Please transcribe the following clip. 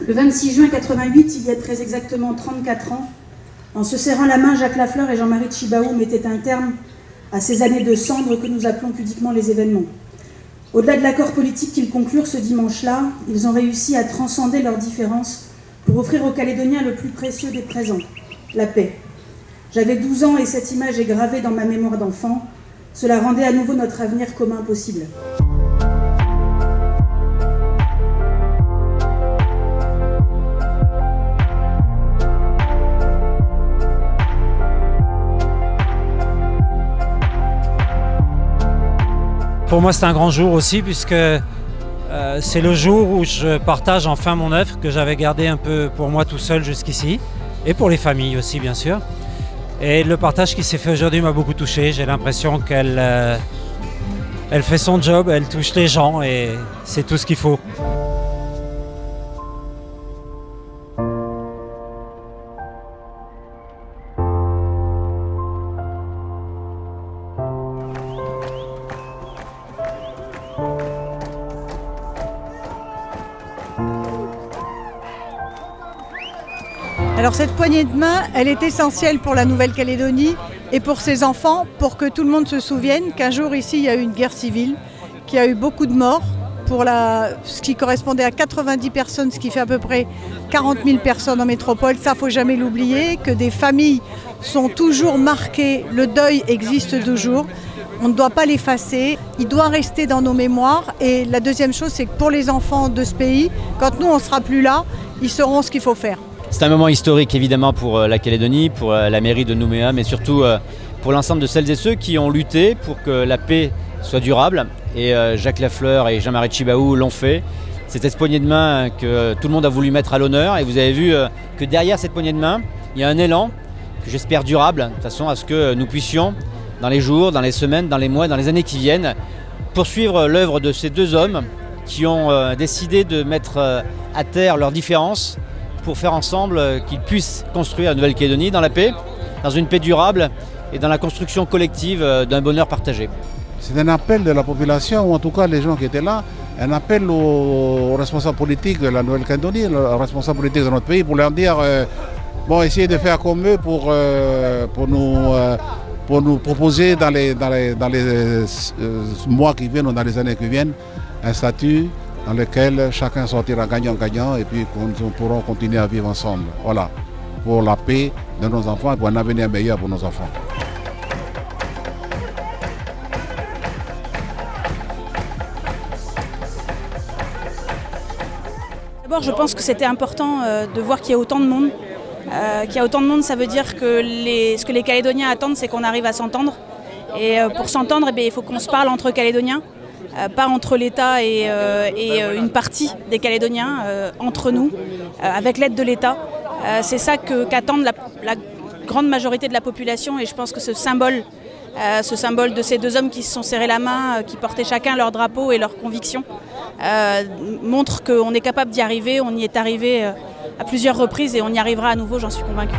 Le 26 juin 88, il y a très exactement 34 ans, en se serrant la main, Jacques Lafleur et Jean-Marie Tjibaou mettaient un terme à ces années de cendres que nous appelons pudiquement les événements. Au-delà de l'accord politique qu'ils conclurent ce dimanche-là, ils ont réussi à transcender leurs différences pour offrir aux Calédoniens le plus précieux des présents, la paix. J'avais 12 ans et cette image est gravée dans ma mémoire d'enfant. Cela rendait à nouveau notre avenir commun possible. Pour moi, c'est un grand jour aussi, puisque c'est le jour où je partage enfin mon œuvre que j'avais gardée un peu pour moi tout seul jusqu'ici, et pour les familles aussi, bien sûr. Et le partage qui s'est fait aujourd'hui m'a beaucoup touché. J'ai l'impression qu'elle fait son job, elle touche les gens, et c'est tout ce qu'il faut. Alors cette poignée de main, elle est essentielle pour la Nouvelle-Calédonie et pour ses enfants, pour que tout le monde se souvienne qu'un jour ici il y a eu une guerre civile, qu'il y a eu beaucoup de morts, pour ce qui correspondait à 90 personnes, ce qui fait à peu près 40 000 personnes en métropole. Ça, il ne faut jamais l'oublier, que des familles sont toujours marquées, le deuil existe toujours. On ne doit pas l'effacer, il doit rester dans nos mémoires. Et la deuxième chose, c'est que pour les enfants de ce pays, quand nous on ne sera plus là, ils sauront ce qu'il faut faire. C'est un moment historique évidemment pour la Calédonie, pour la mairie de Nouméa, mais surtout pour l'ensemble de celles et ceux qui ont lutté pour que la paix soit durable. Et Jacques Lafleur et Jean-Marie Tjibaou l'ont fait. C'est cette poignée de main que tout le monde a voulu mettre à l'honneur. Et vous avez vu que derrière cette poignée de main, il y a un élan que j'espère durable, de façon à ce que nous puissions, dans les jours, dans les semaines, dans les mois, dans les années qui viennent, poursuivre l'œuvre de ces deux hommes qui ont décidé de mettre à terre leurs différences pour faire ensemble qu'ils puissent construire la Nouvelle-Calédonie dans la paix, dans une paix durable et dans la construction collective d'un bonheur partagé. C'est un appel de la population, ou en tout cas les gens qui étaient là, un appel aux responsables politiques de la Nouvelle-Calédonie, aux responsables politiques de notre pays, pour leur dire, essayez de faire comme eux pour nous proposer dans les mois qui viennent ou dans les années qui viennent, un statut dans lequel chacun sortira gagnant-gagnant et puis nous pourrons continuer à vivre ensemble. Voilà, pour la paix de nos enfants, pour un avenir meilleur pour nos enfants. D'abord, je pense que c'était important de voir qu'il y a autant de monde. Qu'il y a autant de monde, ça veut dire que ce que les Calédoniens attendent, c'est qu'on arrive à s'entendre. Et pour s'entendre, il faut qu'on se parle entre Calédoniens. Pas entre l'État et une partie des Calédoniens, entre nous, avec l'aide de l'État. C'est ça qu'attendent la grande majorité de la population, et je pense que ce symbole de ces deux hommes qui se sont serrés la main, qui portaient chacun leur drapeau et leurs convictions, montre qu'on est capable d'y arriver. On y est arrivé à plusieurs reprises et on y arrivera à nouveau, j'en suis convaincue.